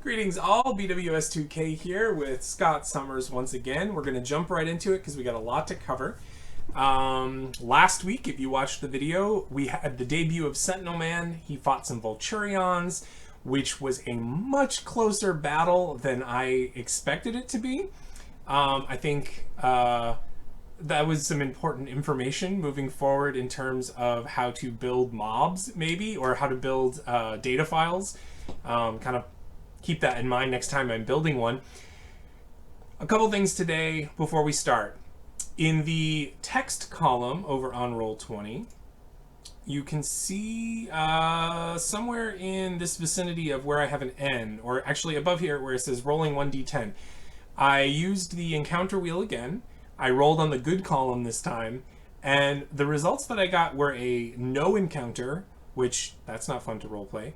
Greetings all, BWS2K here with Scott Summers once again. We're going to jump right into it because we got a lot to cover. Last week, if you watched the video, we had the debut of Sentinel Man. He fought some Vulturions, which was a much closer battle than I expected it to be. I think that was some important information moving forward in terms of how to build mobs, maybe, or how to build data files. Kind of keep that in mind next time I'm building one. A couple things today before we start. In the text column over on Roll20, you can see somewhere in this vicinity of where I have an N, or actually above here where it says rolling 1d10. I used the encounter wheel again. I rolled on the good column this time, and the results that I got were a no encounter, which that's not fun to roleplay.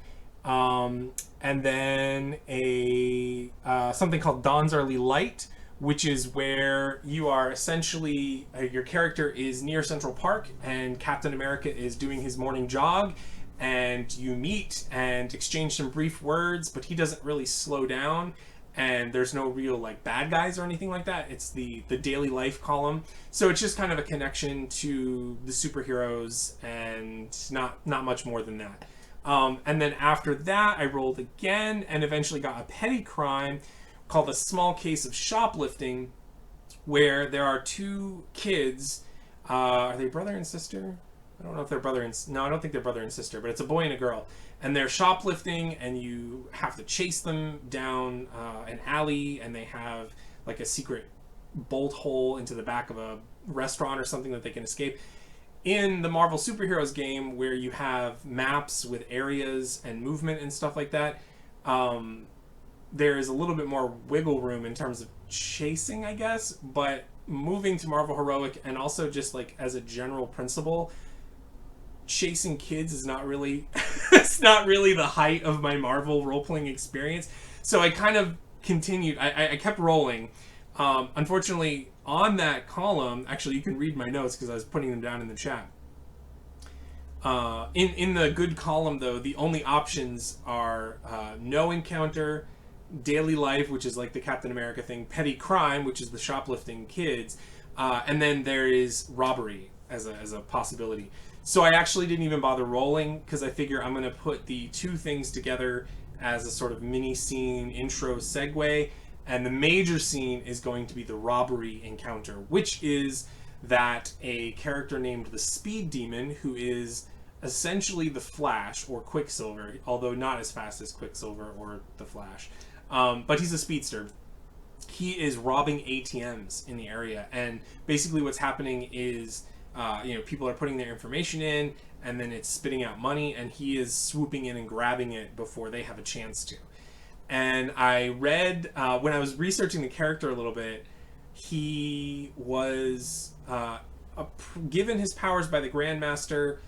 And then a something called Dawn's Early Light, which is where you are essentially, your character is near Central Park and Captain America is doing his morning jog, and you meet and exchange some brief words, but he doesn't really slow down, and there's no real like bad guys or anything like that. It's the daily life column, so it's just kind of a connection to the superheroes and not much more than that. And then after that, I rolled again and eventually got a petty crime called A Small Case of Shoplifting, where there are two kids. Are they brother and sister? I don't know if they're brother and... No, I don't think they're brother and sister, but it's a boy and a girl. And they're shoplifting, and you have to chase them down an alley, and they have like a secret bolt hole into the back of a restaurant or something that they can escape. In the Marvel Superheroes game, where you have maps with areas and movement and stuff like that, there is a little bit more wiggle room in terms of chasing, I guess, but moving to Marvel Heroic, and also just like as a general principle, chasing kids is not really it's not really the height of my Marvel role-playing experience. So I kind of continued. I kept rolling. Unfortunately, on that column, actually, you can read my notes because I was putting them down in the chat. In the good column, though, the only options are no encounter, daily life, which is like the Captain America thing, petty crime, which is the shoplifting kids, and then there is robbery as a possibility. So I actually didn't even bother rolling because I figure I'm going to put the two things together as a sort of mini scene intro segue. And the major scene is going to be the robbery encounter, which is that a character named the Speed Demon, who is essentially the Flash or Quicksilver, although not as fast as Quicksilver or the Flash, but he's a speedster. He is robbing ATMs in the area, and basically what's happening is people are putting their information in, and then it's spitting out money, and he is swooping in and grabbing it before they have a chance to. And I read, when I was researching the character a little bit, he was given his powers by the Grandmaster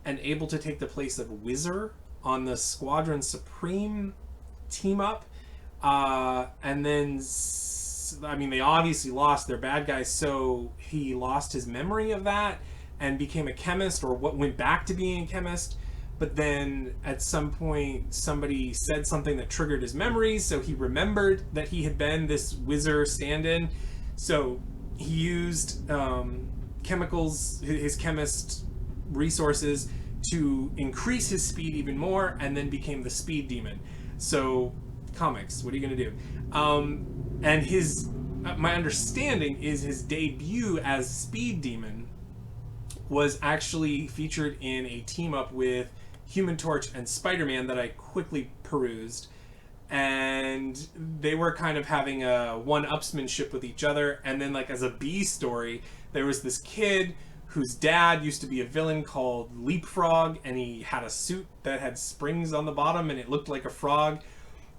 and able to take the place of Whizzer on the Squadron Supreme team-up. And then, I mean, they obviously lost their bad guys, so he lost his memory of that and became a chemist, or what went back to being a chemist. But then at some point somebody said something that triggered his memories, so he remembered that he had been this Whizzer stand-in. So he used chemicals, his chemist resources, to increase his speed even more, and then became the Speed Demon. So comics, what are you going to do? And his, my understanding is his debut as Speed Demon was actually featured in a team-up with Human Torch and Spider-Man that I quickly perused, and they were kind of having a one-upsmanship with each other. And then, like, as a B story, there was this kid whose dad used to be a villain called Leapfrog, and he had a suit that had springs on the bottom and it looked like a frog.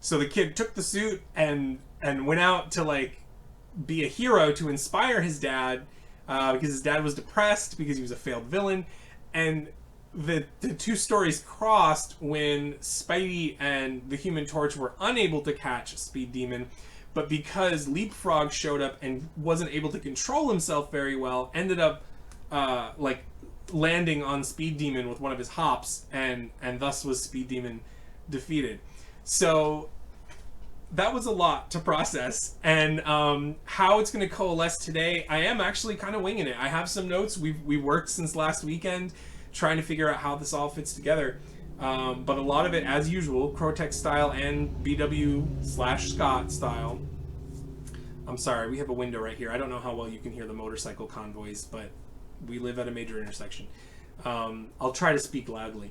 So the kid took the suit and went out to like be a hero to inspire his dad, because his dad was depressed because he was a failed villain. And the two stories crossed when Spidey and the Human Torch were unable to catch Speed Demon, but because Leapfrog showed up and wasn't able to control himself very well, ended up landing on Speed Demon with one of his hops, and thus was Speed Demon defeated. So that was a lot to process, and how it's going to coalesce today, I am actually kind of winging it. I have some notes. We worked since last weekend trying to figure out how this all fits together, but a lot of it, as usual, Crotech style and BW/Scott style. I'm sorry, we have a window right here. I don't know how well you can hear the motorcycle convoys, but we live at a major intersection. I'll try to speak loudly.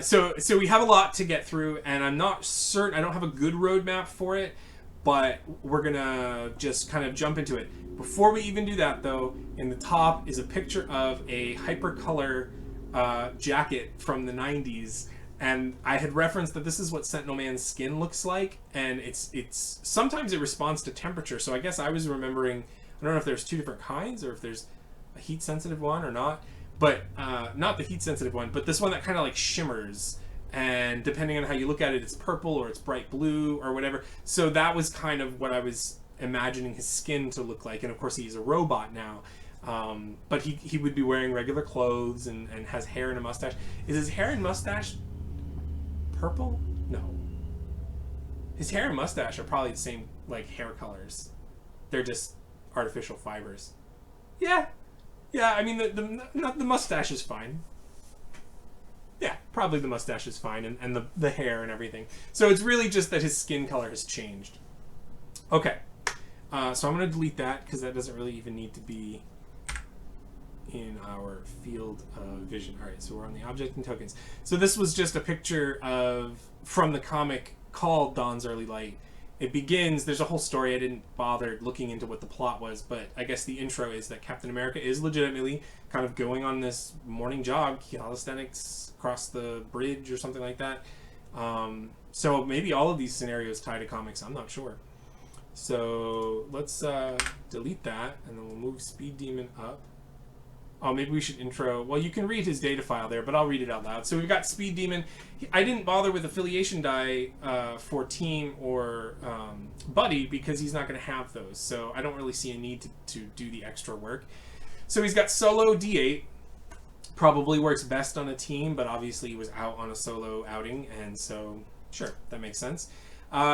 So we have a lot to get through, and I'm not certain. I don't have a good roadmap for it, but we're gonna just kind of jump into it. Before we even do that, though, in the top is a picture of a hypercolor jacket from the 90s, and I had referenced that this is what Sentinel Man's skin looks like, and it's sometimes it responds to temperature. So I guess I was remembering. I don't know if there's two different kinds or if there's a heat sensitive one or not. But not the heat sensitive one, but this one that kind of like shimmers, and depending on how you look at it, it's purple or it's bright blue or whatever. So that was kind of what I was imagining his skin to look like, and of course he's a robot now. But he would be wearing regular clothes and has hair and a mustache. Is his hair and mustache purple? No. His hair and mustache are probably the same like hair colors. They're just artificial fibers. Yeah. Yeah, I mean, the mustache is fine. Yeah, probably the mustache is fine, and the hair and everything. So it's really just that his skin color has changed. Okay, so I'm going to delete that, because that doesn't really even need to be in our field of vision. All right, so we're on the object and tokens. So this was just a picture from the comic called Dawn's Early Light. It begins, there's a whole story. I didn't bother looking into what the plot was, but I guess the intro is that Captain America is legitimately kind of going on this morning jog, calisthenics across the bridge or something like that. So maybe all of these scenarios tie to comics, I'm not sure. So let's delete that, and then we'll move Speed Demon up. Oh, maybe we should intro. Well, you can read his data file there, but I'll read it out loud. So we've got Speed Demon. I didn't bother with affiliation die for Team or Buddy because he's not going to have those. So I don't really see a need to do the extra work. So he's got solo D8. Probably works best on a team, but obviously he was out on a solo outing, and so sure, that makes sense.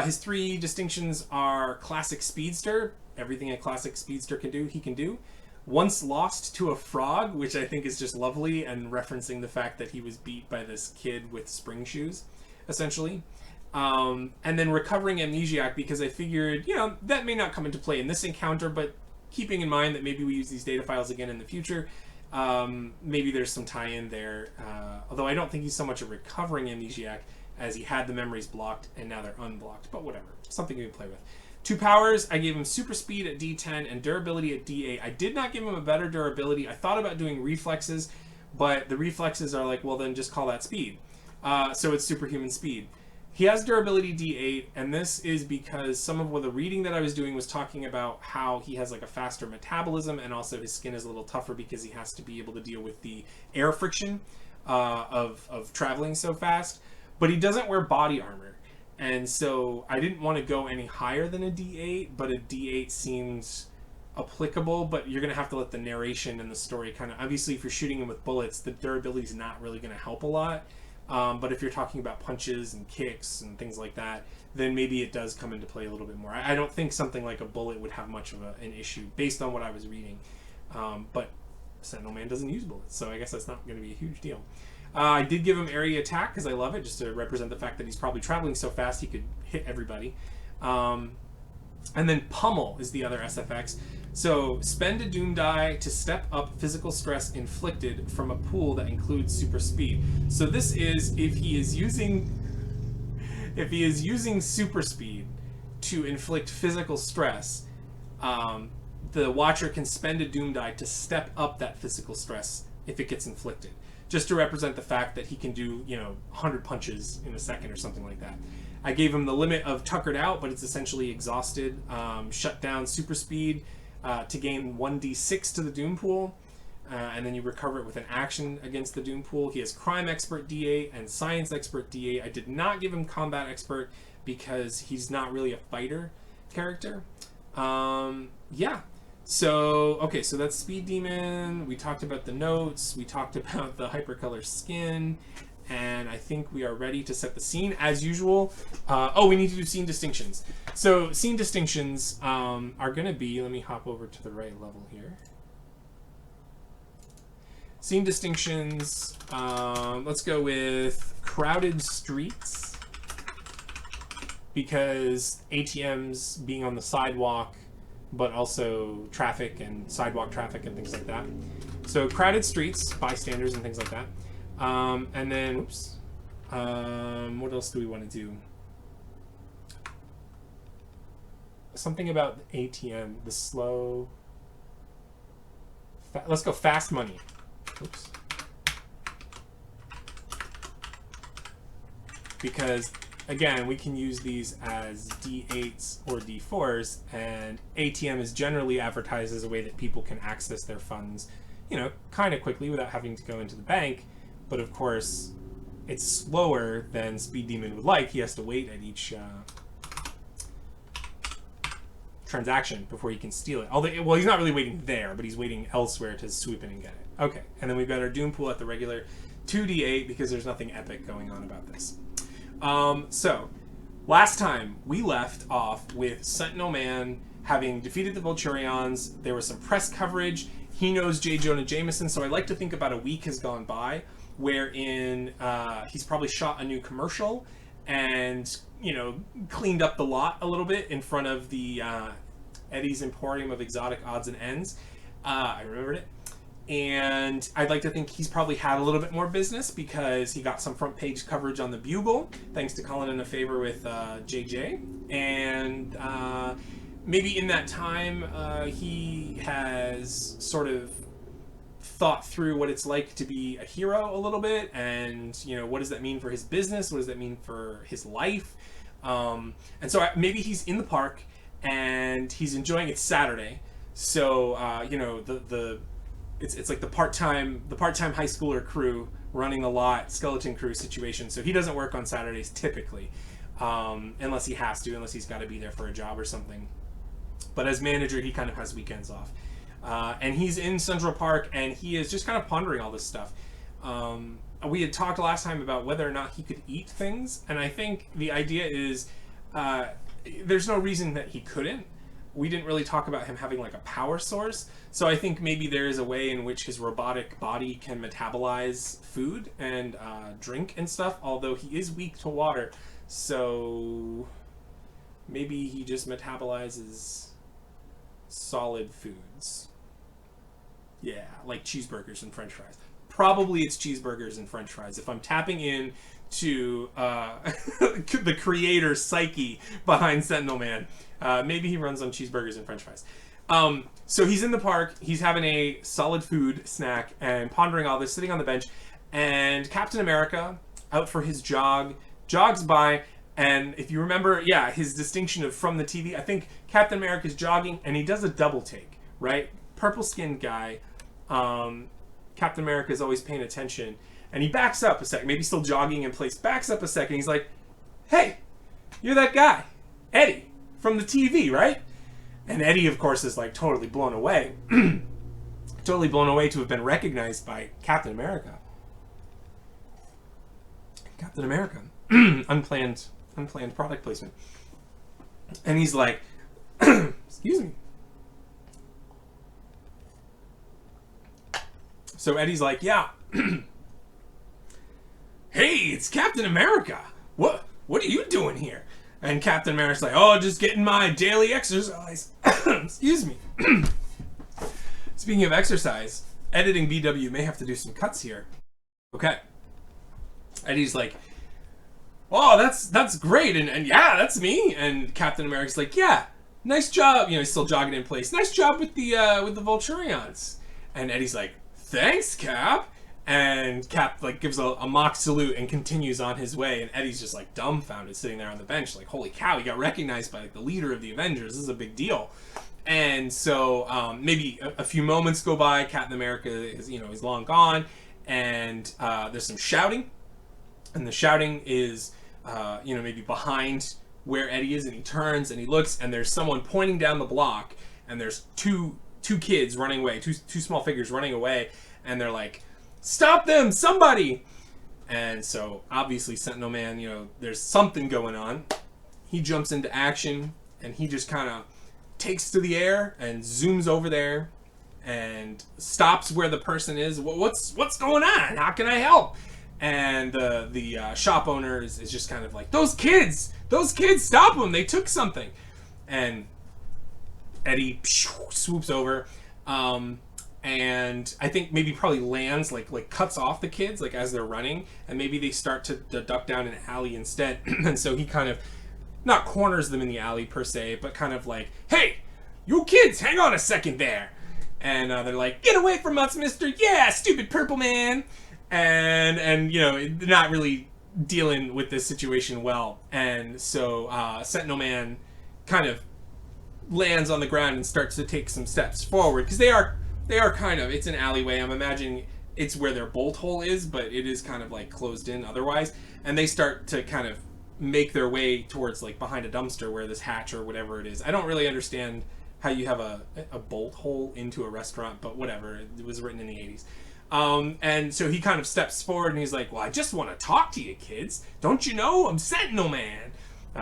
His three distinctions are Classic Speedster. Everything a Classic Speedster can do, he can do. Once lost to a frog, which I think is just lovely, and referencing the fact that he was beat by this kid with spring shoes, essentially. And then recovering amnesiac, because I figured, that may not come into play in this encounter, but keeping in mind that maybe we use these data files again in the future, maybe there's some tie-in there. Although I don't think he's so much a recovering amnesiac as he had the memories blocked and now they're unblocked, but whatever. Something you can play with. 2 powers, I gave him super speed at D10 and durability at D8. I did not give him a better durability. I thought about doing reflexes, but the reflexes are like, well, then just call that speed. So it's superhuman speed. He has durability D8, and this is because some of the reading that I was doing was talking about how he has like a faster metabolism, and also his skin is a little tougher because he has to be able to deal with the air friction of traveling so fast. But he doesn't wear body armor. And so I didn't want to go any higher than a D8, but a D8 seems applicable, but you're going to have to let the narration and the story kind of... Obviously, if you're shooting him with bullets, the durability is not really going to help a lot. But if you're talking about punches and kicks and things like that, then maybe it does come into play a little bit more. I don't think something like a bullet would have much of an issue, based on what I was reading. But Sentinel Man doesn't use bullets, so I guess that's not going to be a huge deal. I did give him area attack because I love it, just to represent the fact that he's probably traveling so fast he could hit everybody. And then Pummel is the other SFX. So spend a Doom die to step up physical stress inflicted from a pool that includes super speed. So this is if he is using super speed to inflict physical stress, the Watcher can spend a Doom die to step up that physical stress if it gets inflicted, just to represent the fact that he can do, 100 punches in a second or something like that. I gave him the limit of tuckered out, but it's essentially exhausted. Shut down super speed to gain 1d6 to the Doom pool, and then you recover it with an action against the Doom pool. He has Crime Expert D8 and Science Expert D8. I did not give him Combat Expert because he's not really a fighter character. Yeah. So, okay, so that's Speed Demon. We talked about the notes. We talked about the hypercolor skin. and I think we are ready to set the scene as usual. Oh, we need to do scene distinctions. So scene distinctions are going to be, let me hop over to the right level here. Scene distinctions, let's go with crowded streets, because ATMs being on the sidewalk, but also traffic and sidewalk traffic and things like that. So crowded streets, bystanders and things like that. And then, whoops, what else do we want to do? Something about the ATM, the slow, let's go fast money. Oops. Because, again, we can use these as D8s or D4s, and ATM is generally advertised as a way that people can access their funds, you know, kind of quickly without having to go into the bank. But, of course, it's slower than Speed Demon would like. He has to wait at each transaction before he can steal it. Although, well, he's not really waiting there, but he's waiting elsewhere to swoop in and get it. Okay, and then we've got our Doom Pool at the regular 2d8 because there's nothing epic going on about this. So, last time we left off with Sentinel Man having defeated the Vulturions. There was some press coverage. He knows J. Jonah Jameson, so I like to think about a week has gone by wherein he's probably shot a new commercial and, you know, cleaned up the lot a little bit in front of the Eddie's Emporium of Exotic Odds and Ends. I remembered it. And I'd like to think he's probably had a little bit more business because he got some front page coverage on the Bugle, thanks to calling in a favor with JJ. And maybe in that time, he has sort of thought through what it's like to be a hero a little bit, and, you know, what does that mean for his business? What does that mean for his life? And so maybe he's in the park and he's enjoying it Saturday. So, you know, it's like the part-time high schooler crew running the lot, skeleton crew situation. So he doesn't work on Saturdays typically, unless he has to, unless he's got to be there for a job or something. But as manager, he kind of has weekends off. And he's in Central Park, and he is just kind of pondering all this stuff. We had talked last time about whether or not he could eat things, and I think the idea is there's no reason that he couldn't. We didn't really talk about him having like a power source, so I think maybe there is a way in which his robotic body can metabolize food and drink and stuff, although he is weak to water, so maybe he just metabolizes solid foods. Yeah, like cheeseburgers and french fries. Probably it's cheeseburgers and french fries. If I'm tapping in to the creator's psyche behind Sentinel Man, maybe he runs on cheeseburgers and french fries. So he's in the park, he's having a solid food snack and pondering all this, sitting on the bench, and Captain America, out for his jog, jogs by, and if you remember, yeah, his distinction of from the TV, I think Captain America's jogging, and he does a double take, right? Purple-skinned guy, Captain America is always paying attention, and he backs up a second, maybe still jogging in place, backs up a second, he's like, hey, you're that guy, Eddie, from the TV, right? And Eddie, of course, is like totally blown away. Totally blown away to have been recognized by Captain America. Captain America. Unplanned product placement. And he's like, excuse me. So Eddie's like, yeah. Hey, it's Captain America. What are you doing here? And Captain America's like, oh, just getting my daily exercise. Excuse me. Speaking of exercise, editing BW may have to do some cuts here. Okay. Eddie's like, oh, that's great. And yeah, that's me. And Captain America's like, yeah, nice job. You know, he's still jogging in place. Nice job with the Vulturions. And Eddie's like, thanks, Cap. And Cap like gives a mock salute and continues on his way, and Eddie's just like dumbfounded sitting there on the bench like, holy cow, he got recognized by like the leader of the Avengers. This is a big deal. And so maybe a few moments go by, Captain America is, you know, he's long gone, and there's some shouting, and the shouting is you know, maybe behind where Eddie is, and he turns and he looks, and there's someone pointing down the block, and there's two kids running away, two small figures running away, and they're like, stop them, somebody! And so obviously Sentinel Man, there's something going on. He jumps into action and he just kind of takes to the air and zooms over there and stops where the person is. What's going on? How can I help? And the shop owner is just kind of like, those kids, stop them. They took something. And Eddie swoops over. And I think maybe probably lands, like cuts off the kids, like as they're running, and maybe they start to duck down an alley instead. And so he kind of not corners them in the alley per se, but kind of like, hey, you kids, hang on a second there. And they're like, get away from us, mister. Yeah, stupid purple man. And they're not really dealing with this situation well. And so Sentinel Man kind of lands on the ground and starts to take some steps forward, because they are kind of, it's an alleyway. I'm imagining it's where their bolt hole is, but it is kind of like closed in otherwise. And they start to kind of make their way towards like behind a dumpster where this hatch or whatever it is. I don't really understand how you have a bolt hole into a restaurant, but whatever. It was written in the 80s. And so he kind of steps forward and he's like, well, I just want to talk to you kids. Don't you know? I'm Sentinel Man.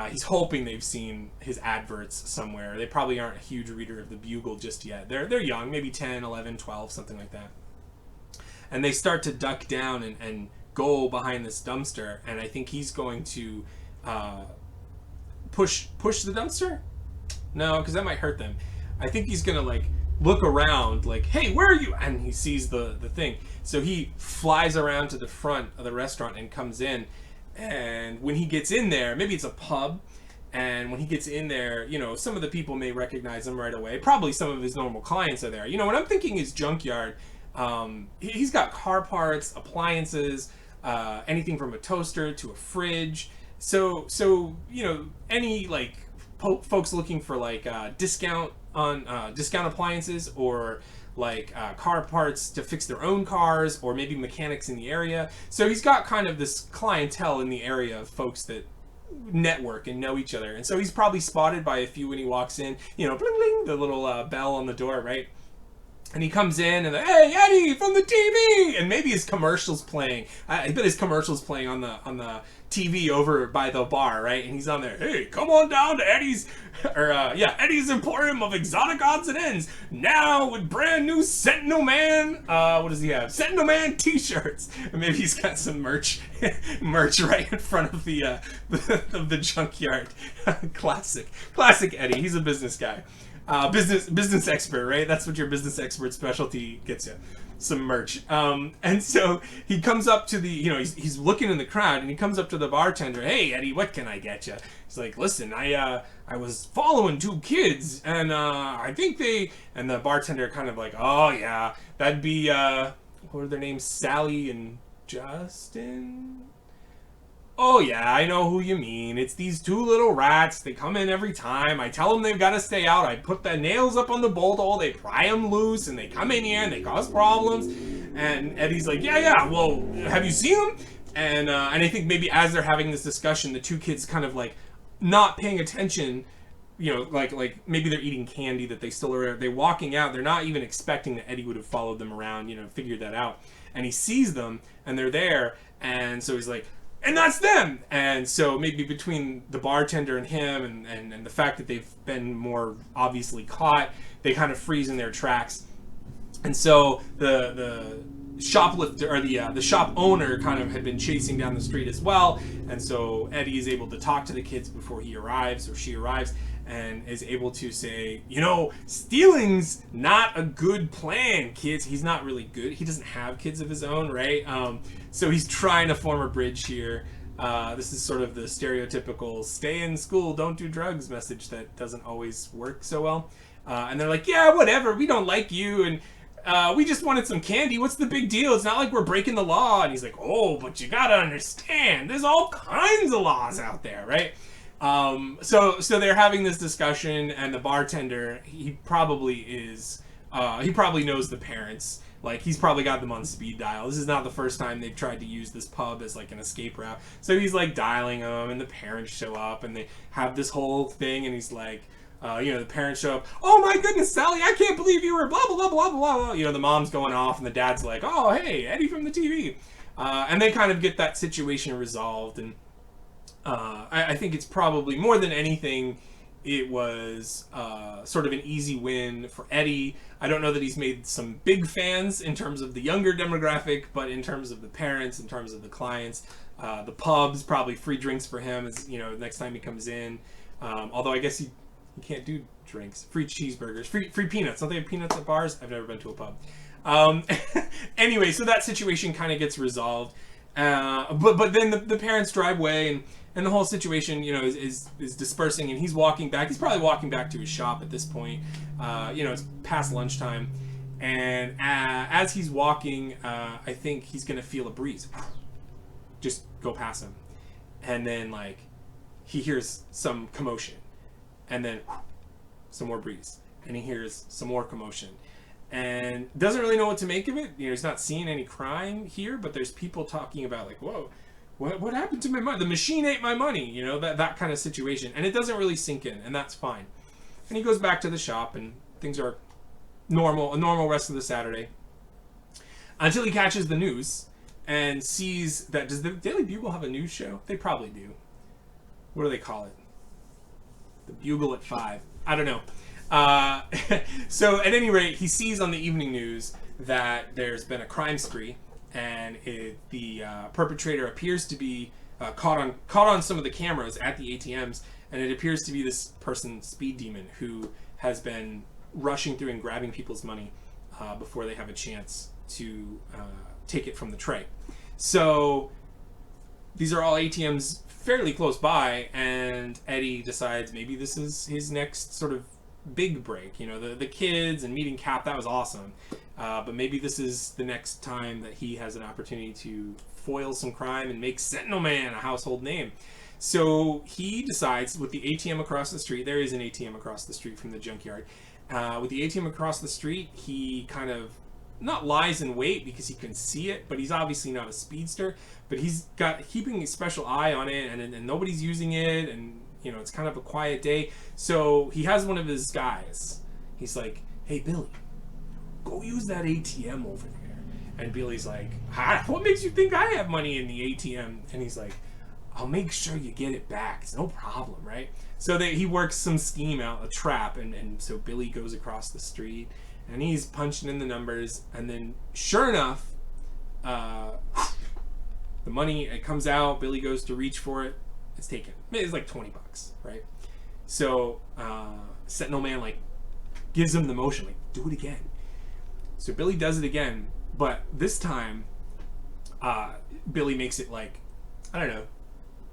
He's hoping they've seen his adverts somewhere. They probably aren't a huge reader of the Bugle just yet. They're young, maybe 10, 11, 12, something like that. And they start to duck down and go behind this dumpster. And I think he's going to push the dumpster? No, because that might hurt them. I think he's going to like look around like, hey, where are you? And he sees the thing. So he flies around to the front of the restaurant and comes in. And when he gets in there, maybe it's a pub, and when he gets in there, some of the people may recognize him right away. Probably some of his normal clients are there. What I'm thinking is junkyard. He's got car parts, appliances, anything from a toaster to a fridge. So any like folks looking for like discount on discount appliances, or like car parts to fix their own cars, or maybe mechanics in the area. So he's got kind of this clientele in the area of folks that network and know each other. And so he's probably spotted by a few when he walks in, bling bling, the little bell on the door, right? And he comes in and hey, Eddie from the TV, and maybe his commercial's playing. I bet his commercial's playing on the TV over by the bar, right? And he's on there. Hey, come on down to Eddie's, Eddie's Emporium of Exotic Odds and Ends now with brand new Sentinel Man. What does he have? Sentinel Man T-shirts. And maybe he's got some merch right in front of the junkyard. Classic Eddie. He's a business guy. Business expert, right? That's what your business expert specialty gets you. Some merch. And so he comes up to the, he's looking in the crowd, and he comes up to the bartender. Hey, Eddie, what can I get you? He's like, listen, I was following two kids, and I think and the bartender kind of like, oh yeah, that'd be, what are their names? Sally and Justin? Oh yeah, I know who you mean. It's these two little rats. They come in every time. I tell them they've got to stay out. I put the nails up on the bolt hole. They pry them loose, and they come in here and they cause problems. And Eddie's like, yeah. Well, have you seen them? And I think maybe as they're having this discussion, the two kids kind of like not paying attention. Like maybe they're eating candy that they still are. They're walking out. They're not even expecting that Eddie would have followed them around. Figured that out. And he sees them, and they're there. And so he's like, and that's them. And so maybe between the bartender and him and the fact that they've been more obviously caught, they kind of freeze in their tracks. And so the shoplifter, or the shop owner, kind of had been chasing down the street as well. And so Eddie is able to talk to the kids before he arrives, or she arrives, and is able to say, stealing's not a good plan, kids. He's not really good. He doesn't have kids of his own, right? So he's trying to form a bridge here. This is sort of the stereotypical stay in school, don't do drugs message that doesn't always work so well. And they're like, yeah, whatever, we don't like you, and we just wanted some candy. What's the big deal? It's not like we're breaking the law. And he's like, oh, but you gotta understand, there's all kinds of laws out there, right? So they're having this discussion, and the bartender, he probably knows the parents. Like, he's probably got them on speed dial. This is not the first time they've tried to use this pub as like an escape route. So he's like dialing them, and the parents show up, and they have this whole thing, and he's like, the parents show up. Oh my goodness, Sally, I can't believe you were blah, blah, blah, blah, blah, blah. The mom's going off, and the dad's like, oh, hey, Eddie from the TV. And they kind of get that situation resolved. And I think it's probably, more than anything, it was sort of an easy win for Eddie. I don't know that he's made some big fans in terms of the younger demographic, but in terms of the parents, in terms of the clients, the pubs, probably free drinks for him, as next time he comes in. Although I guess he can't do drinks. Free cheeseburgers, free peanuts. Don't they have peanuts at bars? I've never been to a pub. Anyway, so that situation kind of gets resolved. But then the parents drive away, and the whole situation, is dispersing, and he's walking back. He's probably walking back to his shop at this point. It's past lunchtime, and as he's walking, I think he's gonna feel a breeze just go past him, and then he hears some commotion, and then some more breeze, and he hears some more commotion, and doesn't really know what to make of it. He's not seeing any crime here, but there's people talking about whoa, what happened to my money? The machine ate my money, that kind of situation, and it doesn't really sink in, and that's fine. And he goes back to the shop, and things are a normal rest of the Saturday, until he catches the news and sees that, does the Daily Bugle have a news show? They probably do. What do they call it? The Bugle at 5. I don't know. So at any rate, he sees on the evening news that there's been a crime spree, and the perpetrator appears to be caught on some of the cameras at the ATMs, and it appears to be this person, Speed Demon, who has been rushing through and grabbing people's money before they have a chance to take it from the tray. So these are all ATMs fairly close by, and Eddie decides maybe this is his next sort of big break. The kids and meeting Cap, that was awesome, but maybe this is the next time that he has an opportunity to foil some crime and make Sentinel Man a household name. So he decides, with the ATM across the street, there is an ATM across the street from the junkyard, with the ATM across the street, he kind of not lies in wait because he can see it, but he's obviously not a speedster, but he's keeping a special eye on it, and nobody's using it, and it's kind of a quiet day. So he has one of his guys. He's like, "Hey, Billy, go use that ATM over there." And Billy's like, "What makes you think I have money in the ATM?" And he's like, "I'll make sure you get it back. It's no problem, right?" So he works some scheme out, a trap, and so Billy goes across the street, and he's punching in the numbers, and then sure enough, the money, it comes out. Billy goes to reach for it. It's taken. It's like $20, right? So Sentinel Man gives him the motion, do it again. So Billy does it again, but this time Billy makes it I don't know,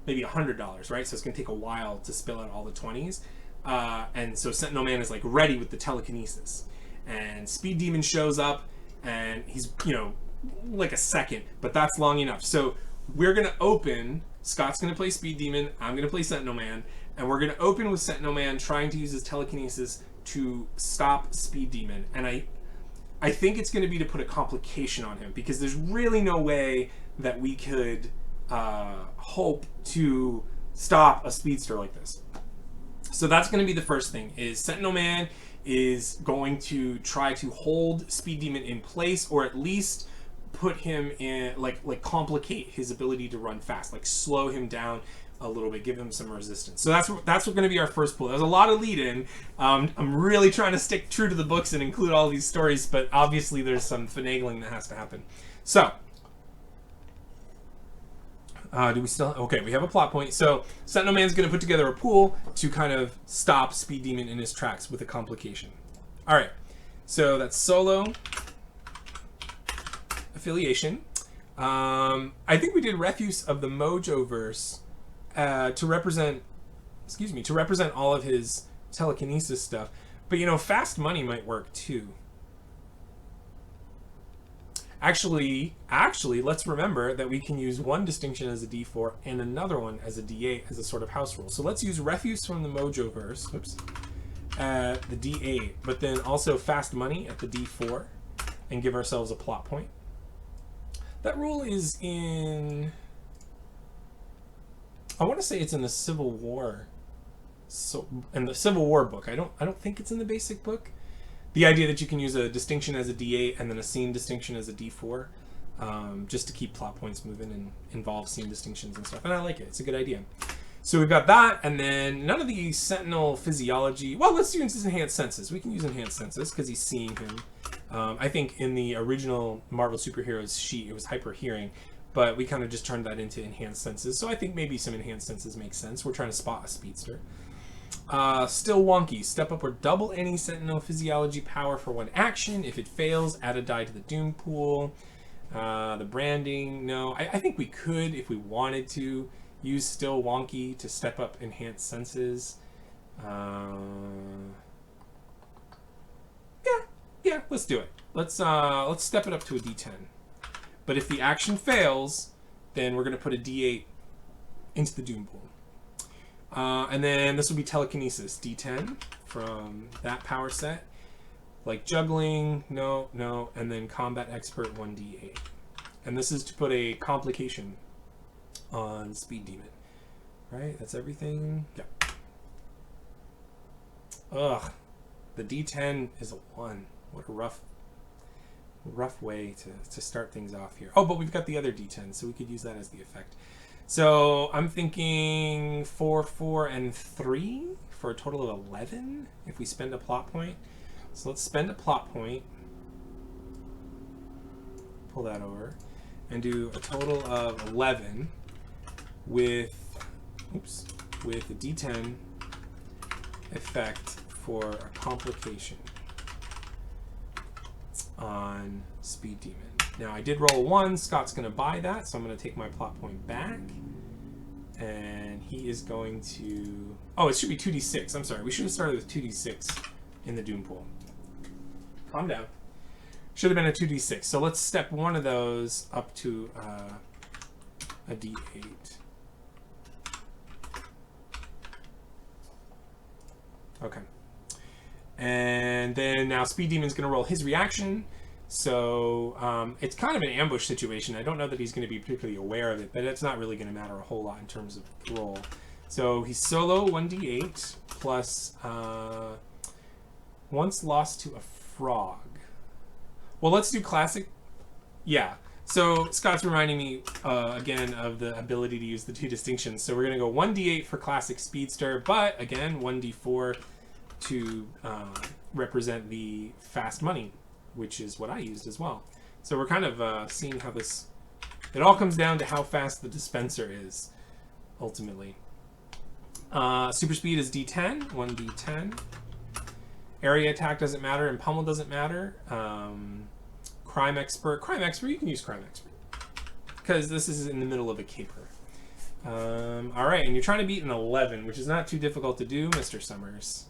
maybe $100, right? So it's gonna take a while to spill out all the 20s, and so Sentinel Man is ready with the telekinesis, and Speed Demon shows up, and he's a second, but that's long enough. So we're gonna open. Scott's gonna play Speed Demon. I'm gonna play Sentinel Man, and we're gonna open with Sentinel Man trying to use his telekinesis to stop Speed Demon. And I think it's gonna be to put a complication on him, because there's really no way that we could hope to stop a speedster like this. So that's going to be the first thing, is Sentinel Man is going to try to hold Speed Demon in place, or at least put him in, complicate his ability to run fast, slow him down a little bit, give him some resistance. So that's going to be our first pull. There's a lot of lead in. I'm really trying to stick true to the books and include all these stories, but obviously there's some finagling that has to happen. So do we still? Okay, we have a plot point. So Sentinel Man's going to put together a pool to kind of stop Speed Demon in his tracks with a complication. All right, so that's solo affiliation. I think we did refuse of the Mojo verse to represent all of his telekinesis stuff. But fast money might work too. Actually, let's remember that we can use one distinction as a D4 and another one as a D8 as a sort of house rule. So let's use refuse from the Mojo verse, at the D8, but then also fast money at the D4, and give ourselves a plot point. That rule is in, I want to say it's in the Civil War. So in the Civil War book, I don't think it's in the basic book. The idea that you can use a distinction as a D8 and then a scene distinction as a D4. just to keep plot points moving and involve scene distinctions and stuff. And I like it. It's a good idea. So we've got that, and then none of the Sentinel physiology. Well, let's use enhanced senses. We can use enhanced senses because he's seeing him. I think in the original Marvel Superheroes sheet, it was hyper hearing, but we kind of just turned that into enhanced senses. So I think maybe some enhanced senses make sense. We're trying to spot a speedster. Still wonky. Step up or double any Sentinel physiology power for one action. If it fails, add a die to the Doom pool. The branding, no. I think we could, if we wanted to, use still wonky to step up enhanced senses. Yeah, let's do it. Let's step it up to a D10. But if the action fails, then we're gonna put a D8 into the Doom pool. And then this will be telekinesis, D10 from that power set. Like juggling, no, and then combat expert 1D8. And this is to put a complication on Speed Demon. Right? That's everything. Yeah. Ugh. The D10 is a 1. What a rough way to start things off here. Oh, but we've got the other D10, so we could use that as the effect. So I'm thinking 4, 4, and 3 for a total of 11 if we spend a plot point. So let's spend a plot point. Pull that over. And do a total of 11 with a D10 effect for a complication on Speed Demon. Now I did roll a 1. Scott's going to buy that, so I'm going to take my plot point back. And he is going to... Oh, it should be 2d6. I'm sorry. We should have started with 2d6 in the Doom pool. Calm down. Should have been a 2d6. So let's step one of those up to a d8. Okay. And then now Speed Demon's going to roll his reaction. So it's kind of an ambush situation. I don't know that he's going to be particularly aware of it, but it's not really going to matter a whole lot in terms of the roll. So he's solo 1d8 plus once lost to a frog. Well, let's do classic. Yeah. So Scott's reminding me again of the ability to use the 2 distinctions. So we're going to go 1d8 for classic speedster, but again 1d4 to represent the fast money, which is what I used as well. So we're kind of seeing how this... It all comes down to how fast the dispenser is, ultimately. Super speed is D10, 1d10. Area attack doesn't matter, and pummel doesn't matter. Crime expert, you can use crime expert, because this is in the middle of a caper. Alright, and you're trying to beat an 11, which is not too difficult to do, Mr. Summers.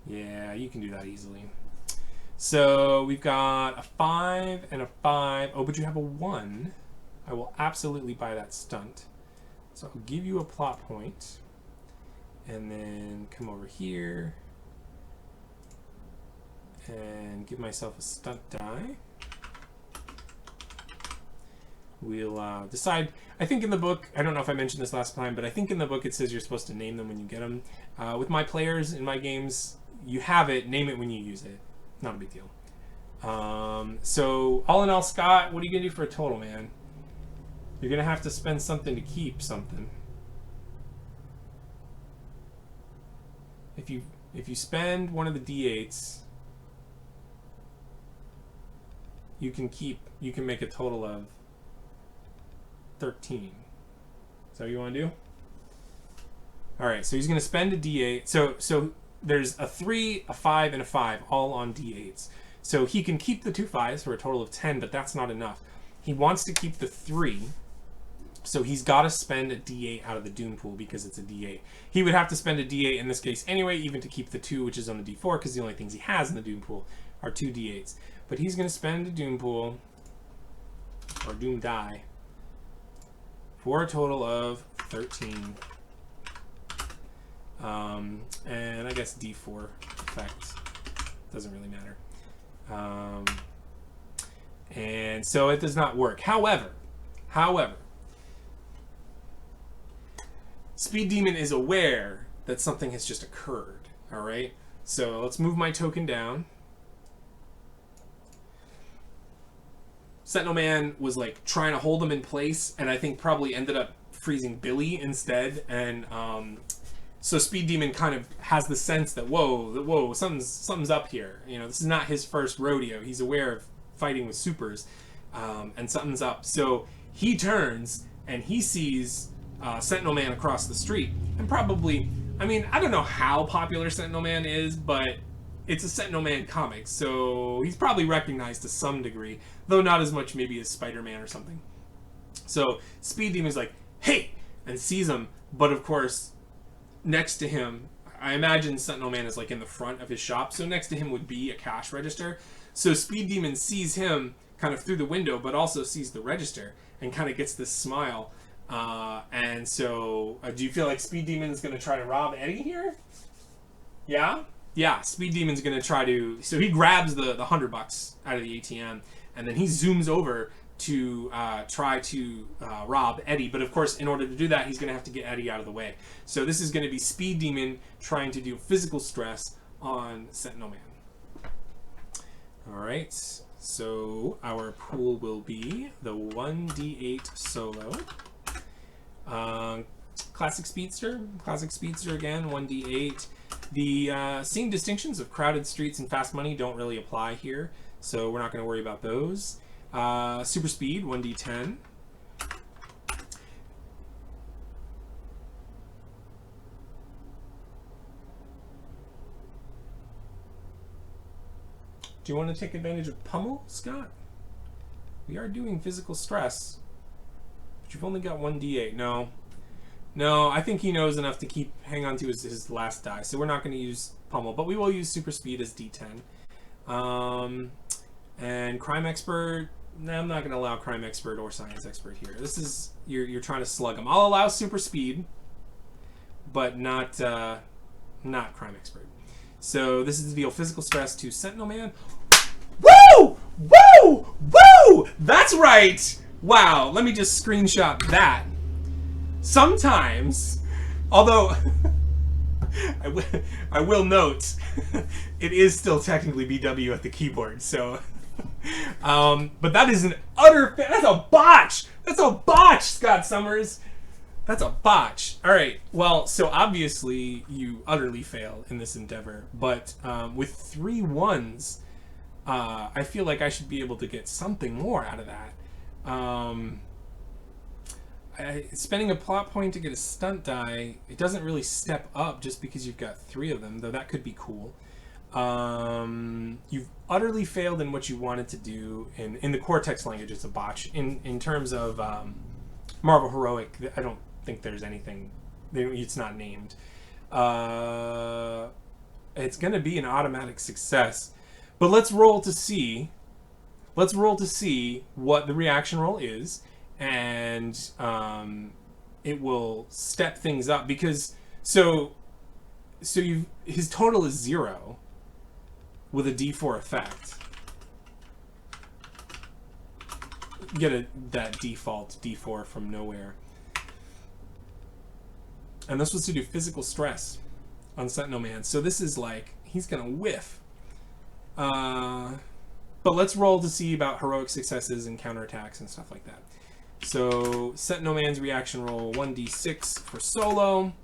Yeah, you can do that easily. So we've got a 5 and a 5. Oh, but you have a 1. I will absolutely buy that stunt. So I'll give you a plot point. And then come over here. And give myself a stunt die. We'll decide. I think in the book, I don't know if I mentioned this last time, but I think in the book it says you're supposed to name them when you get them. With my players in my games, you have it, name it when you use it. Not a big deal. So all in all, Scott, what are you gonna do for a total, man? You're gonna have to spend something to keep something. If you spend one of the d8s, you can make a total of 13. Is that what you want to do? All right, so he's gonna spend a d8. So there's a 3, a 5, and a 5, all on d8s. So he can keep the 2 5s for a total of 10, but that's not enough. He wants to keep the 3, so he's got to spend a d8 out of the Doom pool because it's a d8. He would have to spend a d8 in this case anyway, even to keep the 2, which is on the d4, because the only things he has in the Doom pool are 2 d8s. But he's going to spend a Doom pool, or Doom die, for a total of 13. And I guess D4 effect doesn't really matter. And so it does not work. However, Speed Demon is aware that something has just occurred. All right. So let's move my token down. Sentinel Man was like trying to hold him in place, and I think probably ended up freezing Billy instead. And so Speed Demon kind of has the sense that whoa, something's up here. You know, this is not his first rodeo. He's aware of fighting with supers, and something's up. So he turns and he sees Sentinel Man across the street, and probably, I mean, I don't know how popular Sentinel Man is, but it's a Sentinel Man comic, so he's probably recognized to some degree, though not as much maybe as Spider-Man or something. So Speed Demon's like, hey, and sees him, but of course, next to him, I imagine Sentinel Man is like in the front of his shop, so next to him would be a cash register. So Speed Demon sees him kind of through the window, but also sees the register, and kind of gets this smile. And so, do you feel like Speed Demon's going to try to rob Eddie here? Yeah? Yeah, Speed Demon's going to try to... So he grabs the $100 out of the ATM, and then he zooms over to try to rob Eddie. But of course, in order to do that, he's going to have to get Eddie out of the way. So this is going to be Speed Demon trying to do physical stress on Sentinel Man. Alright, so our pool will be the 1d8 solo. Classic Speedster again, 1d8. The scene distinctions of crowded streets and fast money don't really apply here, so we're not going to worry about those. Super Speed, 1d10. Do you want to take advantage of Pummel, Scott? We are doing physical stress, but you've only got 1d8. No, I think he knows enough to hang on to his last die, so we're not going to use Pummel, but we will use Super Speed as d10. And Crime Expert, no, I'm not going to allow Crime Expert or Science Expert here. This is, you're trying to slug him. I'll allow Super Speed, but not Crime Expert. So this is the deal, physical stress to Sentinel Man. Woo! Woo! Woo! That's right! Wow, let me just screenshot that. Sometimes, although I will note, it is still technically BW at the keyboard, so... but that is an utter... That's a botch! That's a botch, Scott Summers! That's a botch. Alright, well, so obviously you utterly fail in this endeavor, but with 3 1s, I feel like I should be able to get something more out of that. Spending a plot point to get a stunt die, it doesn't really step up just because you've got 3 of them, though that could be cool. You've utterly failed in what you wanted to do. In the Cortex language, it's a botch. In terms of Marvel Heroic, I don't think there's anything. It's not named. It's going to be an automatic success. But let's roll to see. Let's roll to see what the reaction roll is. And it will step things up. Because, so his total is 0 with a D4 effect. You get that default D4 from nowhere. And this was to do physical stress on Sentinel Man. So this is like, he's going to whiff. But let's roll to see about heroic successes and counterattacks and stuff like that. So Sentinel Man's reaction roll, 1d6 for solo.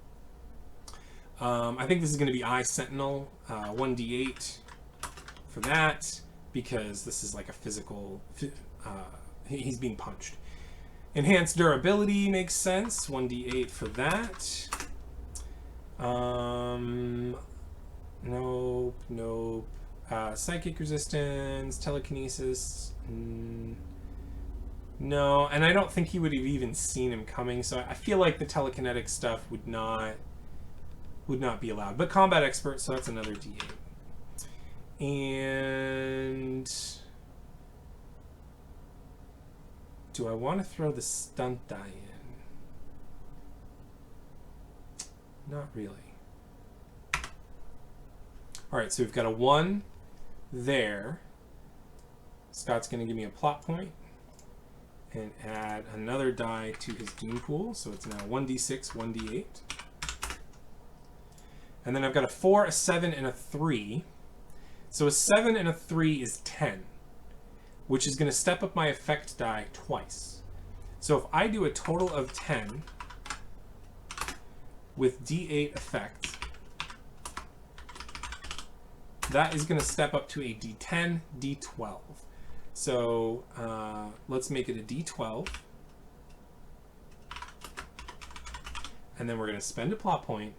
I think this is going to be I Sentinel, 1d8 for that, because this is like a physical, he's being punched. Enhanced durability makes sense, 1d8 for that. Nope. Psychic resistance, telekinesis, no, and I don't think he would have even seen him coming, so I feel like the telekinetic stuff would not be allowed. But combat expert, so that's another d8. And do I want to throw the stunt die in? Not really. Alright, so we've got a 1 there. Scott's going to give me a plot point and add another die to his Doom pool, so it's now 1d6, 1d8. And then I've got a 4, a 7, and a 3. So a 7 and a 3 is 10. which is going to step up my effect die twice. So if I do a total of 10 with D8 effects, that is going to step up to a D10, D12. So let's make it a D12. And then we're going to spend a plot point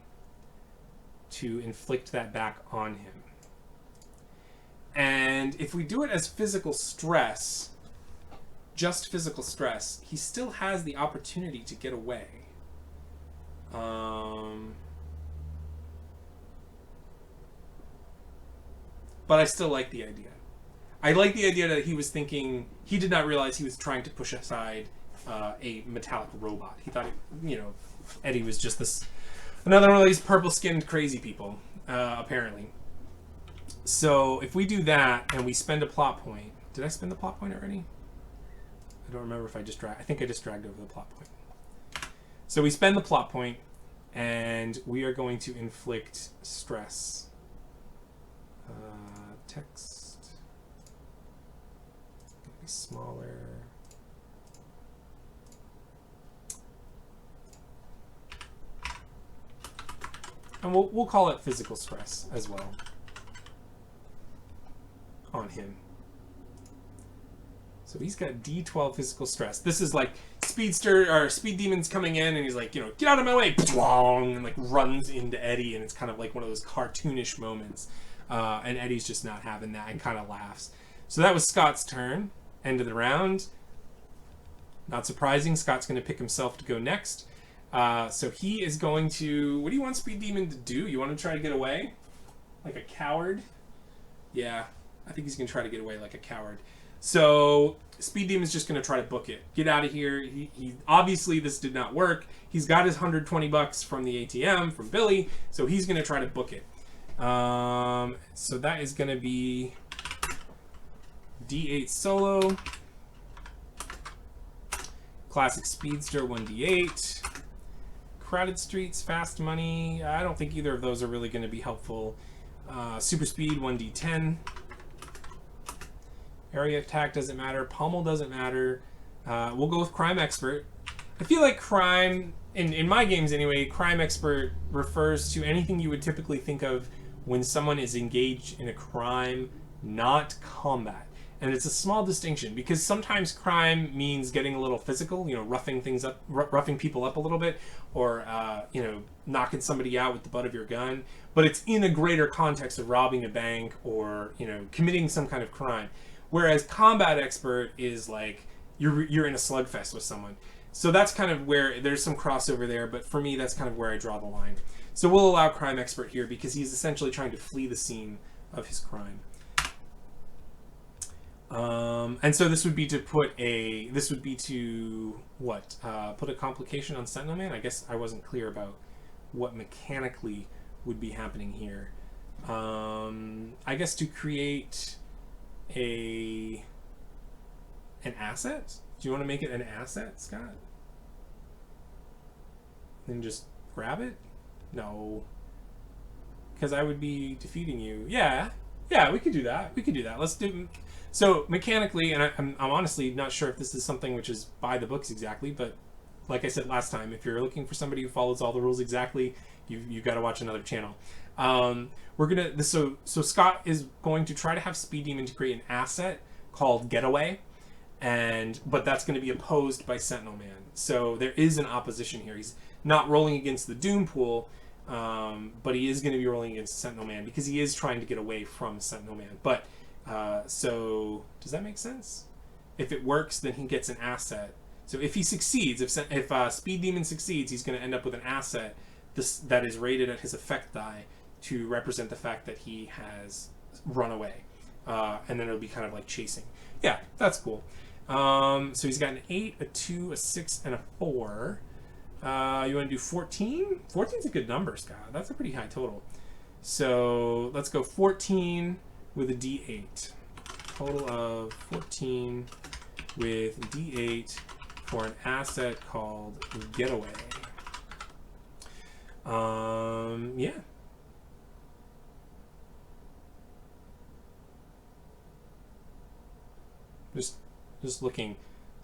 to inflict that back on him. And if we do it as physical stress, just physical stress, he still has the opportunity to get away. But I still like the idea. I like the idea that he was thinking, he did not realize he was trying to push aside a metallic robot. He thought, Eddie was just another one of these purple-skinned crazy people, apparently. So if we do that and we spend a plot point, did I spend the plot point already? I don't remember if I just dragged. I think I just dragged over the plot point. So we spend the plot point, and we are going to inflict stress. Text. Be smaller. And we'll call it physical stress as well on him. So he's got D12 physical stress. This is like Speedster or Speed Demon's coming in, and he's like, get out of my way, and like runs into Eddie, and it's kind of like one of those cartoonish moments. And Eddie's just not having that and kind of laughs. So that was Scott's turn. End of the round. Not surprising, Scott's going to pick himself to go next. So he is going to... What do you want Speed Demon to do? You want to try to get away? Like a coward? Yeah, I think he's going to try to get away like a coward. So Speed Demon's just going to try to book it. Get out of here. He obviously, this did not work. He's got his $120 from the ATM, from Billy, so he's going to try to book it. So that is going to be D8 solo. Classic Speedster 1D8. Crowded Streets, Fast Money. I don't think either of those are really going to be helpful. Super Speed 1D10. Area Attack doesn't matter. Pommel doesn't matter. We'll go with Crime Expert. I feel like crime, in my games anyway, Crime Expert refers to anything you would typically think of when someone is engaged in a crime, not combat. And it's a small distinction because sometimes crime means getting a little physical, roughing things up, roughing people up a little bit, or knocking somebody out with the butt of your gun. But it's in a greater context of robbing a bank or committing some kind of crime. Whereas Combat Expert is like you're in a slugfest with someone. So that's kind of where there's some crossover there. But for me, that's kind of where I draw the line. So we'll allow Crime Expert here because he's essentially trying to flee the scene of his crime. And so this would be to put a, put a complication on Sentinel Man? I guess I wasn't clear about what mechanically would be happening here. I guess to create an asset? Do you want to make it an asset, Scott? Then just grab it? No. Because I would be defeating you. Yeah, we could do that. Let's do... So mechanically, and I'm honestly not sure if this is something which is by the books exactly, but like I said last time, if you're looking for somebody who follows all the rules exactly, you've got to watch another channel. So Scott is going to try to have Speed Demon to create an asset called Getaway, but that's going to be opposed by Sentinel Man. So there is an opposition here. He's not rolling against the Doom Pool, but he is going to be rolling against Sentinel Man because he is trying to get away from Sentinel Man. But so does that make sense? If it works, then he gets an asset. So if he succeeds, if Speed Demon succeeds, he's going to end up with an asset that is rated at his effect die to represent the fact that he has run away. And then it'll be kind of like chasing. Yeah, that's cool. So he's got an 8, a 2, a 6, and a 4. You want to do 14? 14's a good number, Scott. That's a pretty high total. So let's go 14 with a D8. Total of 14 with D8 for an asset called Getaway. Yeah. Just looking,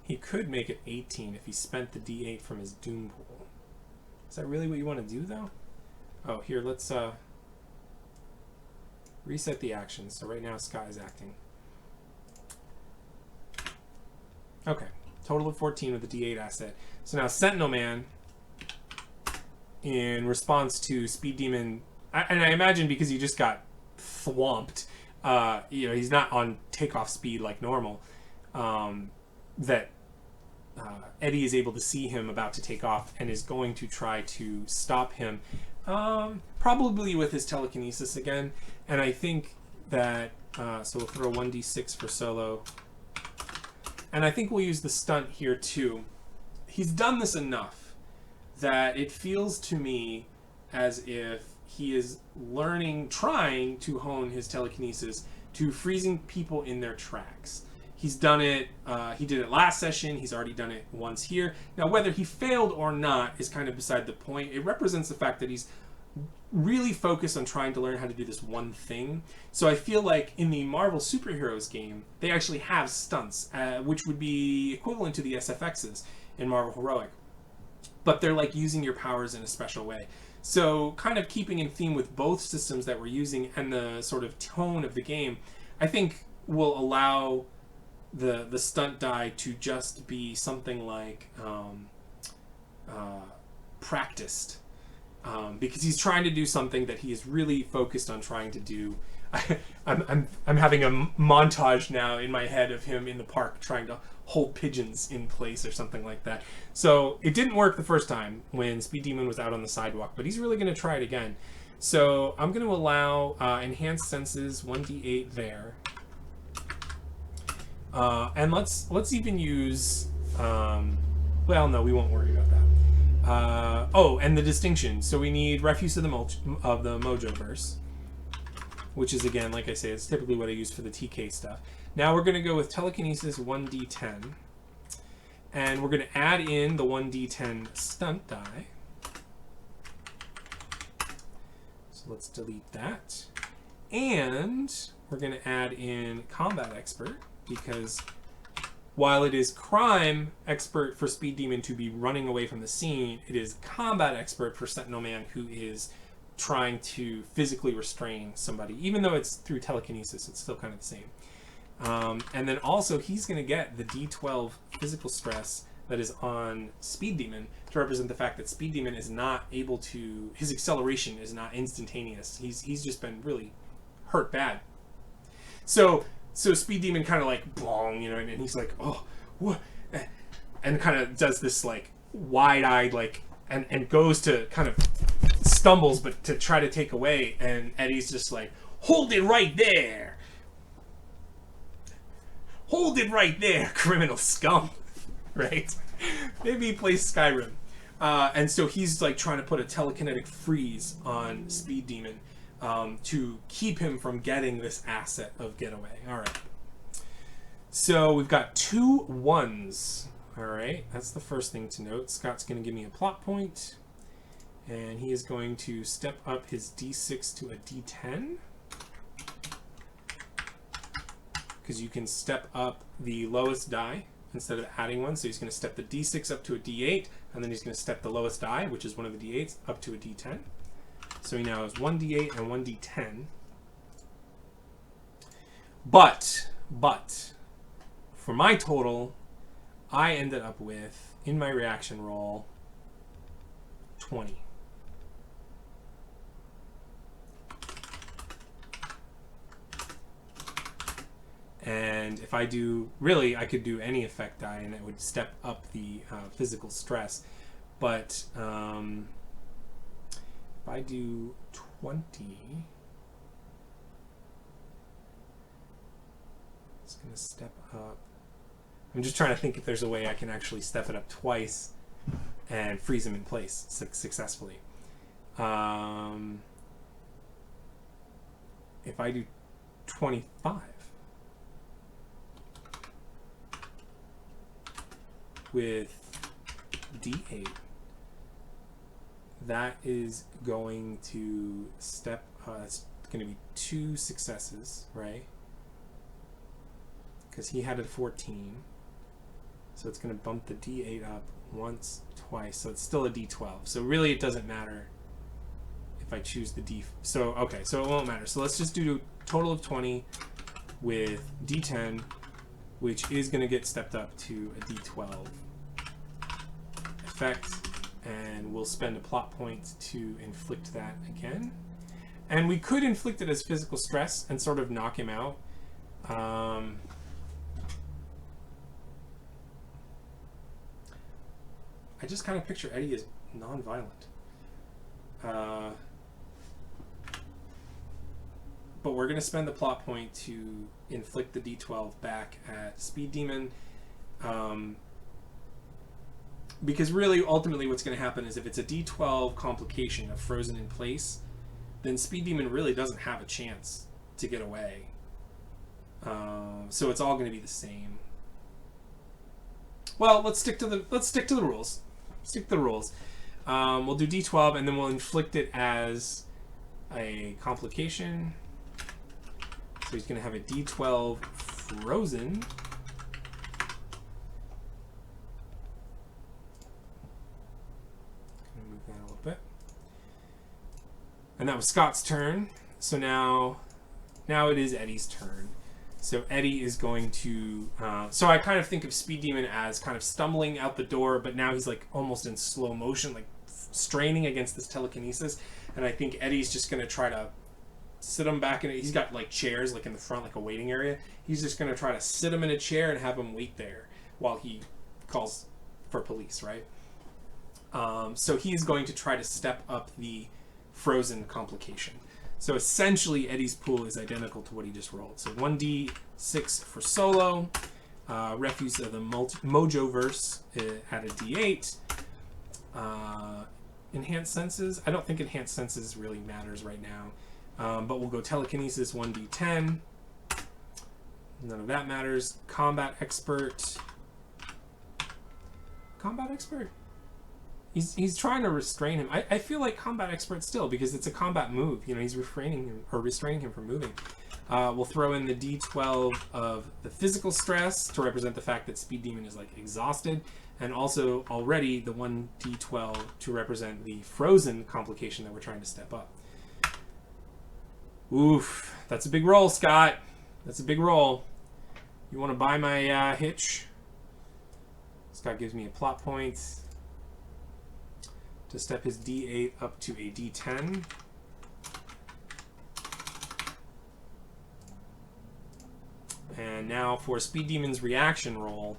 he could make it 18 if he spent the D8 from his Doom pool. Is that really what you want to do, though? Oh, here, let's reset the actions. So right now, Sky's acting. Okay, total of 14 with the D8 asset. So now Sentinel Man, in response to Speed Demon, and I imagine because he just got thwomped, he's not on takeoff speed like normal, that Eddie is able to see him about to take off and is going to try to stop him, probably with his telekinesis again. And I think that, so we'll throw 1d6 for solo. And I think we'll use the stunt here too. He's done this enough that it feels to me as if he is trying to hone his telekinesis to freezing people in their tracks. He's done it, he did it last session, he's already done it once here. Now, whether he failed or not is kind of beside the point. It represents the fact that he's really focused on trying to learn how to do this one thing. So I feel like in the Marvel Superheroes game, they actually have stunts, which would be equivalent to the SFXs in Marvel Heroic. But they're like using your powers in a special way. So kind of keeping in theme with both systems that we're using and the sort of tone of the game, I think will allow the stunt die to just be something like practiced. Because he's trying to do something that he is really focused on trying to do. I'm having a montage now in my head of him in the park trying to hold pigeons in place or something like that. So it didn't work the first time when Speed Demon was out on the sidewalk, but he's really going to try it again. So I'm going to allow enhanced senses 1d8 there, and let's even use. Well, no, we won't worry about that. And the distinction. So we need Refuse of the Mojoverse, which is, again, like I say, it's typically what I use for the TK stuff. Now we're going to go with Telekinesis 1d10, and we're going to add in the 1d10 stunt die. So let's delete that. And we're going to add in Combat Expert, because while it is Crime Expert for Speed Demon to be running away from the scene, it is Combat Expert for Sentinel Man, who is trying to physically restrain somebody. Even though it's through telekinesis, it's still kind of the same. And then also, he's going to get the D12 physical stress that is on Speed Demon to represent the fact that Speed Demon is not able to... His acceleration is not instantaneous. He's just been really hurt bad. So Speed Demon kind of like, bong, and he's like, oh, what? And kind of does this like wide-eyed, like, and goes to kind of stumbles, but to try to take away. And Eddie's just like, hold it right there. Hold it right there, criminal scum. Right? Maybe he plays Skyrim. And so he's like trying to put a telekinetic freeze on Speed Demon to keep him from getting this asset of getaway. All right. So we've got 2 1s. All right. That's the first thing to note. Scott's going to give me a plot point. And he is going to step up his D6 to a D10. Because you can step up the lowest die instead of adding one. So he's going to step the D6 up to a D8, and then he's going to step the lowest die, which is one of the D8s, up to a D10. So he now has 1D8 and 1D10. But, for my total, I ended up with, in my reaction roll, 20. And if I do, really, I could do any effect die, and it would step up the physical stress. But if I do 20, it's going to step up. I'm just trying to think if there's a way I can actually step it up twice and freeze him in place successfully. If I do 25, with D8, that is going to step, it's going to be 2 successes, right? Because he had a 14. So it's going to bump the D8 up once, twice. So it's still a D12. So really it doesn't matter if I choose the D. So, okay, so it won't matter. So let's just do a total of 20 with D10, which is going to get stepped up to a D12 effect. And we'll spend a plot point to inflict that again. And we could inflict it as physical stress and sort of knock him out. I just kind of picture Eddie as non-violent. But we're going to spend the plot point to inflict the D12 back at Speed Demon. Because really, ultimately, what's going to happen is if it's a D12 complication of frozen in place, then Speed Demon really doesn't have a chance to get away. So it's all going to be the same. Well, let's stick to the rules. Stick to the rules. We'll do D12 and then we'll inflict it as a complication. So he's going to have a D12 frozen. And that was Scott's turn. So now it is Eddie's turn. So Eddie is going to... so I kind of think of Speed Demon as kind of stumbling out the door, but now he's like almost in slow motion, like straining against this telekinesis. And I think Eddie's just going to try to sit him back in... He's got like chairs like in the front, like a waiting area. He's just going to try to sit him in a chair and have him wait there while he calls for police, right? So he's going to try to step up the frozen complication. So essentially Eddie's pool is identical to what he just rolled. So 1d6 for solo, refuse of the Mojoverse at a d8, enhanced senses. I don't think enhanced senses really matters right now, but we'll go telekinesis 1d10. None of that matters. Combat expert. He's trying to restrain him. I feel like combat expert still because it's a combat move. You know, he's restraining him from moving. We'll throw in the D12 of the physical stress to represent the fact that Speed Demon is like exhausted, and also already the 1D12 to represent the frozen complication that we're trying to step up. Oof, that's a big roll, Scott. That's a big roll. You want to buy my hitch? Scott gives me a plot point to step his D8 up to a D10. And now for Speed Demon's reaction roll,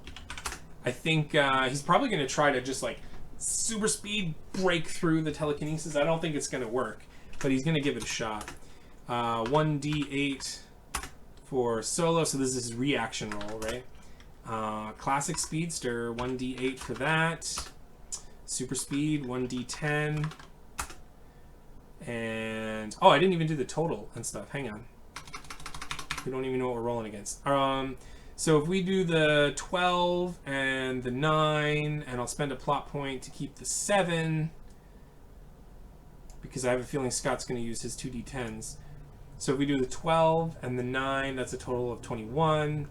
I think he's probably going to try to just like super speed break through the telekinesis. I don't think it's going to work, but he's going to give it a shot. 1d8 for solo, so this is his reaction roll, right? Classic Speedster, 1d8 for that. Super Speed, 1d10. And, oh, I didn't even do the total and stuff. Hang on. We don't even know what we're rolling against. So if we do the 12 and the 9, and I'll spend a plot point to keep the 7, because I have a feeling Scott's going to use his 2d10s. So if we do the 12 and the 9, that's a total of 21.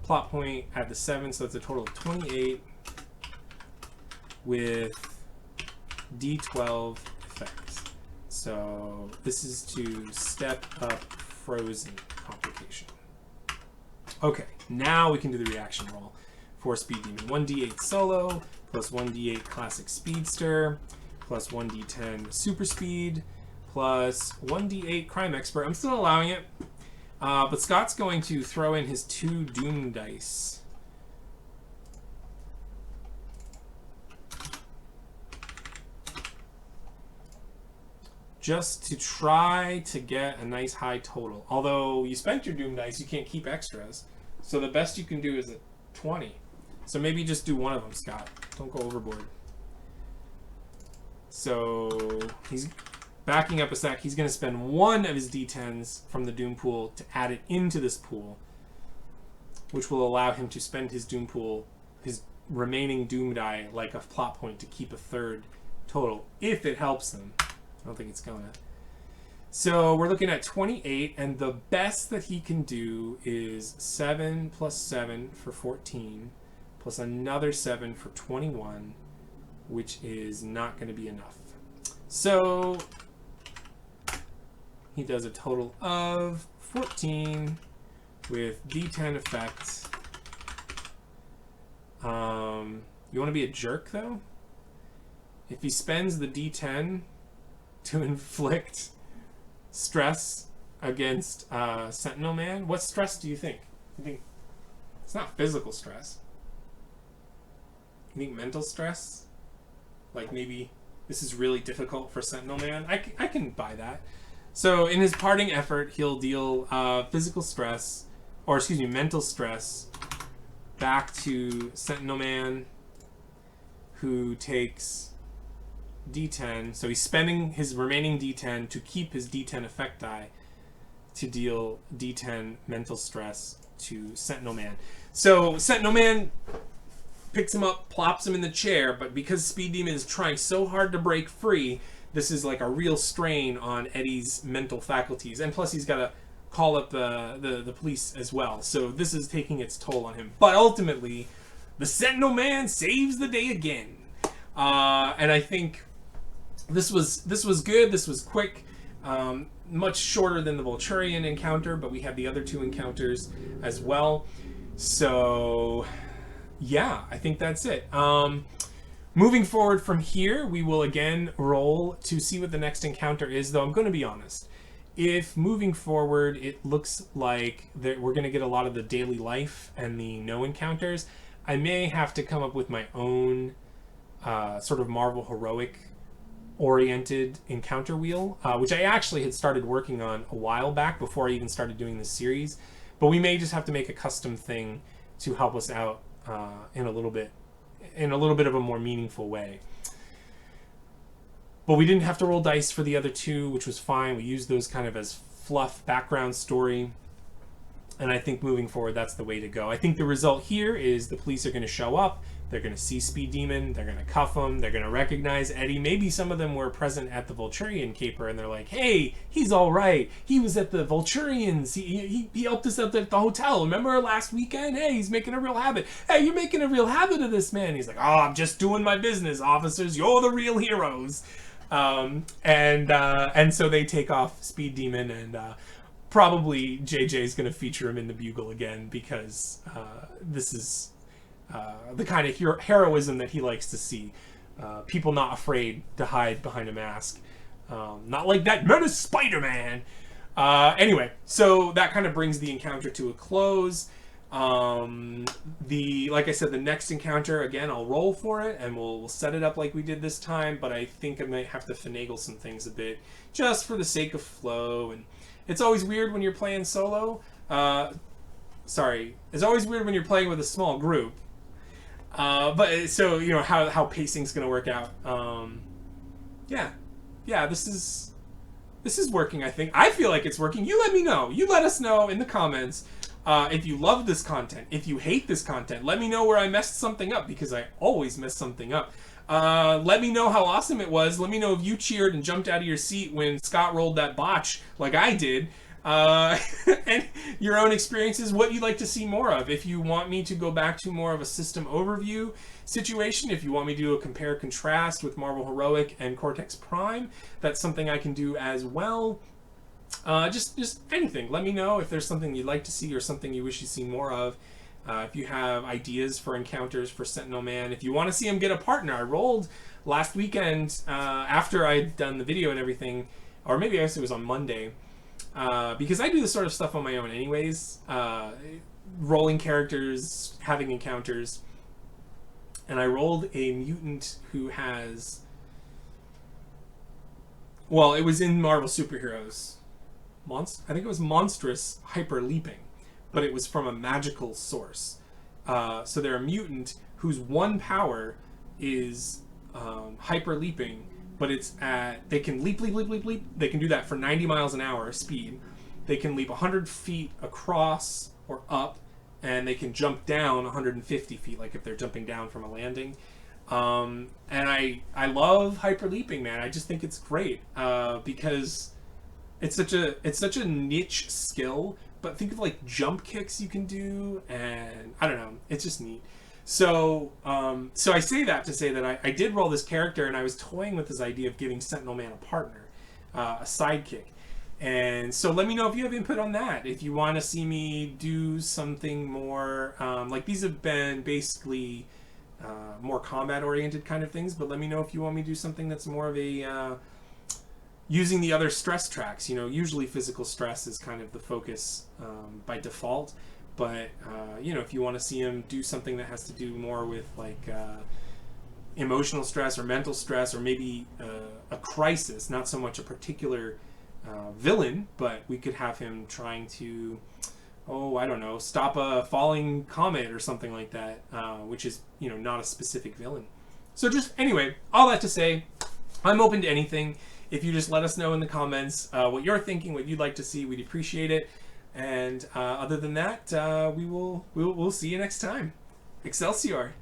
Plot point, add the 7, so that's a total of 28 with D12 effects. So this is to step up frozen complication. Okay, now we can do the reaction roll for Speed Demon. 1d8 solo, plus 1d8 classic Speedster, plus 1d10 super speed, plus 1d8 crime expert. I'm still allowing it, but Scott's going to throw in his 2 doom dice. Just to try to get a nice high total. Although you spent your doom dice, you can't keep extras. So the best you can do is a 20. So maybe just do one of them, Scott. Don't go overboard. So he's backing up a sec. He's going to spend one of his d10s from the doom pool to add it into this pool, which will allow him to spend his doom pool, his remaining doom die, like a plot point to keep a third total, if it helps him. I don't think it's gonna. So we're looking at 28, and the best that he can do is 7 plus 7 for 14, plus another 7 for 21, which is not going to be enough. So he does a total of 14 with D10 effect. You want to be a jerk, though? If he spends the D10 to inflict stress against Sentinel Man, what stress do you think? You think it's not physical stress? You think mental stress? Like maybe this is really difficult for Sentinel Man? I can buy that. So in his parting effort, he'll deal physical stress, or excuse me, mental stress back to Sentinel Man, who takes D10. So he's spending his remaining D10 to keep his D10 effect die to deal D10 mental stress to Sentinel Man. So Sentinel Man picks him up, plops him in the chair, but because Speed Demon is trying so hard to break free, this is like a real strain on Eddie's mental faculties. And plus he's got to call up the police as well. So this is taking its toll on him. But ultimately, the Sentinel Man saves the day again. And I think this was good. This was quick. Much shorter than the Vulturian encounter, but we had the other two encounters as well. So yeah, I think that's it. Moving forward from here, we will again roll to see what the next encounter is, though I'm going to be honest. If moving forward, it looks like that we're going to get a lot of the daily life and the no encounters, I may have to come up with my own sort of Marvel Heroic oriented encounter wheel, which I actually had started working on a while back before I even started doing this series. But we may just have to make a custom thing to help us out in a little bit of a more meaningful way. But we didn't have to roll dice for the other two, which was fine. We used those kind of as fluff background story. And I think moving forward, that's the way to go. I think the result here is the police are going to show up. They're going to see Speed Demon. They're going to cuff him. They're going to recognize Eddie. Maybe some of them were present at the Vulturian caper, and they're like, hey, he's all right. He was at the Vulturians. He helped us out at the hotel. Remember last weekend? Hey, he's making a real habit. Hey, you're making a real habit of this, man. He's like, oh, I'm just doing my business, officers. You're the real heroes. And so they take off Speed Demon, and probably JJ's going to feature him in the Bugle again, because this is the kind of heroism that he likes to see. People not afraid to hide behind a mask. Not like that menace Spider-Man. Anyway, so that kind of brings the encounter to a close. Like I said, the next encounter, again, I'll roll for it, and we'll set it up like we did this time, but I think I might have to finagle some things a bit, just for the sake of flow. And it's always weird when you're playing solo. It's always weird when you're playing with a small group. But so, you know, how pacing's gonna work out. Yeah, this is working, I think. I feel like it's working. You let me know. You let us know in the comments if you love this content. If you hate this content, let me know where I messed something up, because I always mess something up. Let me know how awesome it was. Let me know if you cheered and jumped out of your seat when Scott rolled that botch like I did. And your own experiences, what you'd like to see more of. If you want me to go back to more of a system overview situation, if you want me to do a compare contrast with Marvel Heroic and Cortex Prime, that's something I can do as well. Just anything. Let me know if there's something you'd like to see or something you wish you see more of. If you have ideas for encounters for Sentinel Man, if you want to see him get a partner. I rolled last weekend after I'd done the video and everything, or maybe I guess it was on Monday. Because I do this sort of stuff on my own anyways, rolling characters, having encounters, and I rolled a mutant who has, well, it was in Marvel Superheroes, I think it was monstrous hyper leaping, but it was from a magical source. So they're a mutant whose one power is hyper leaping, but it's they can leap. They can do that for 90 miles an hour speed. They can leap 100 feet across or up, and they can jump down 150 feet, like if they're jumping down from a landing. And I love hyper leaping, man. I just think it's great because it's such a niche skill. But think of like jump kicks you can do, and I don't know, it's just neat. So I say that to say that I did roll this character, and I was toying with this idea of giving Sentinel Man a partner, a sidekick. And so let me know if you have input on that. If you want to see me do something more, like these have been basically more combat-oriented kind of things, but let me know if you want me to do something that's more of a using the other stress tracks. Usually physical stress is kind of the focus by default, but if you want to see him do something that has to do more with like emotional stress or mental stress, or maybe a crisis, not so much a particular villain, but we could have him trying to, I don't know, stop a falling comet or something like that, which is, not a specific villain. So just, anyway, all that to say, I'm open to anything. If you just let us know in the comments what you're thinking, what you'd like to see, we'd appreciate it. And other than that, we'll see you next time. Excelsior!